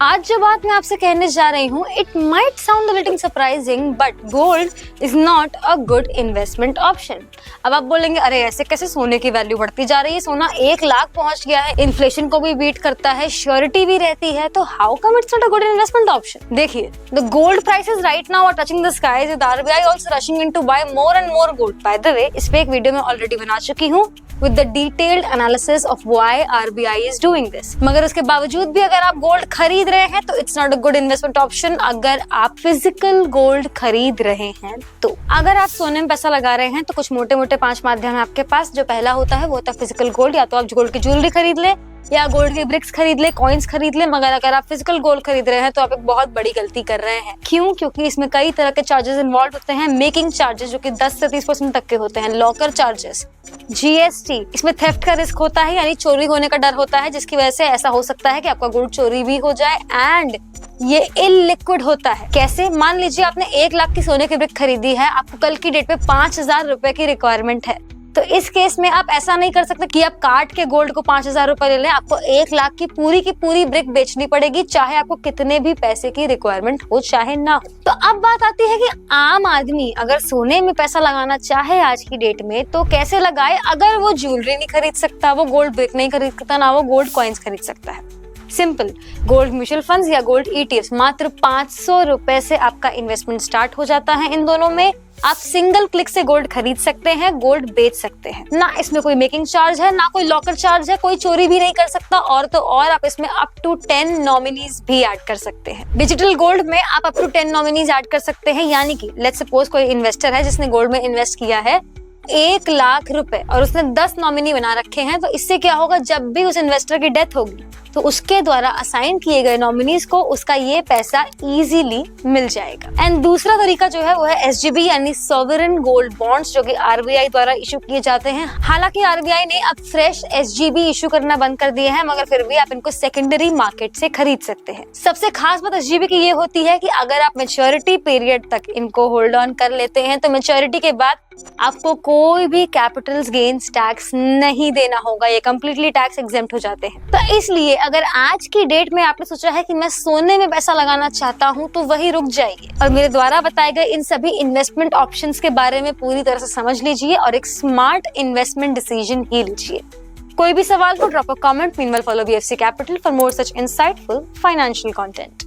आज जो बात मैं आपसे कहने जा रही हूँ, it might sound a little surprising but gold is not a good investment option. अब आप बोलेंगे अरे ऐसे कैसे, सोने की वैल्यू बढ़ती जा रही है, सोना 1 लाख पहुंच गया है, इन्फ्लेशन को भी बीट करता है, श्योरिटी भी रहती है, तो how come it's not a good investment option. देखिए, the gold prices right now are touching the skies with RBI also rushing in to buy more and more gold. By the way, इस पे एक video मैं already बना चुकी हूँ with the detailed analysis of why RBI is doing this। मगर उसके बावजूद भी अगर आप गोल्ड खरीद रहे हैं तो it's not a good investment option अगर आप फिजिकल गोल्ड खरीद रहे हैं। तो अगर आप सोने में पैसा लगा रहे हैं तो कुछ मोटे मोटे 5 माध्यम है आपके पास। जो पहला होता है वो होता है फिजिकल गोल्ड, या तो आप गोल्ड की ज्वेलरी खरीद ले या गोल्ड के ब्रिक्स खरीद ले, कॉइन्स खरीद ले। मगर अगर आप फिजिकल गोल्ड खरीद रहे हैं तो आप एक बहुत बड़ी गलती कर रहे हैं। क्यों? क्योंकि इसमें कई तरह के चार्जेस इन्वॉल्व होते हैं। मेकिंग चार्जेस जो कि 10 से 30% तक के होते हैं, लॉकर चार्जेस, जीएसटी, इसमें थेफ्ट का रिस्क होता है, यानी चोरी होने का डर होता है, जिसकी वजह से ऐसा हो सकता है कि आपका गोल्ड चोरी भी हो जाए। एंड ये इलिक्विड होता है। कैसे? मान लीजिए आपने 1 लाख की सोने की ब्रिक खरीदी है, आपको कल की डेट पे 5,000 रुपए की रिक्वायरमेंट है, तो इस केस में आप ऐसा नहीं कर सकते कि आप काट के गोल्ड को 5,000 रुपए ले लें। आपको 1 लाख की पूरी ब्रिक बेचनी पड़ेगी, चाहे आपको कितने भी पैसे की रिक्वायरमेंट हो चाहे ना हो। तो अब बात आती है कि आम आदमी अगर सोने में पैसा लगाना चाहे आज की डेट में तो कैसे लगाए, अगर वो ज्वेलरी नहीं खरीद सकता, वो गोल्ड ब्रिक नहीं खरीद सकता, ना वो गोल्ड कॉइन्स खरीद सकता है। सिंपल, गोल्ड म्यूचुअल फंड्स या गोल्ड ईटीएफ्स, मात्र 500 रुपए से आपका इन्वेस्टमेंट स्टार्ट हो जाता है। इन दोनों में आप सिंगल क्लिक से गोल्ड खरीद सकते हैं, गोल्ड बेच सकते हैं। ना इसमें कोई मेकिंग चार्ज है, ना कोई लॉकर चार्ज है, कोई चोरी भी नहीं कर सकता। और तो और आप इसमें अप टू 10 नॉमिनीज भी ऐड कर सकते हैं। डिजिटल गोल्ड में आप अप टू 10 नॉमिनीज ऐड कर सकते हैं, यानी कि लेट्स सपोज कोई इन्वेस्टर है जिसने गोल्ड में इन्वेस्ट किया है 1 लाख रुपए और उसने 10 नॉमिनी बना रखे हैं, तो इससे क्या होगा, जब भी उस इन्वेस्टर की डेथ होगी तो उसके द्वारा असाइन किए गए नॉमिनीज को उसका ये पैसा इजीली मिल जाएगा। एंड दूसरा तरीका जो है वो है एसजीबी यानी सॉवरेन गोल्ड बॉन्ड्स, जो कि आरबीआई द्वारा इशू किए जाते हैं। हालांकि आरबीआई ने अब फ्रेश एसजीबी इशू करना बंद कर दिए हैं, मगर फिर भी आप इनको सेकेंडरी मार्केट से खरीद सकते हैं। सबसे खास बात एसजीबी की ये होती है कि अगर आप मैच्योरिटी पीरियड तक इनको होल्ड ऑन कर लेते हैं तो मैच्योरिटी के बाद आपको कोई भी कैपिटल गेन्स टैक्स नहीं देना होगा, ये कम्प्लीटली टैक्स एग्जेम्प्ट हो जाते हैं। तो इसलिए अगर आज की डेट में आपने सोचा है कि मैं सोने में पैसा लगाना चाहता हूँ तो वही रुक जाइए और मेरे द्वारा बताए गए इन सभी इन्वेस्टमेंट ऑप्शंस के बारे में पूरी तरह से समझ लीजिए और एक स्मार्ट इन्वेस्टमेंट डिसीजन ही लीजिए। कोई भी सवाल हो, drop a comment. Meanwhile follow BFC Capital for more such insightful financial content।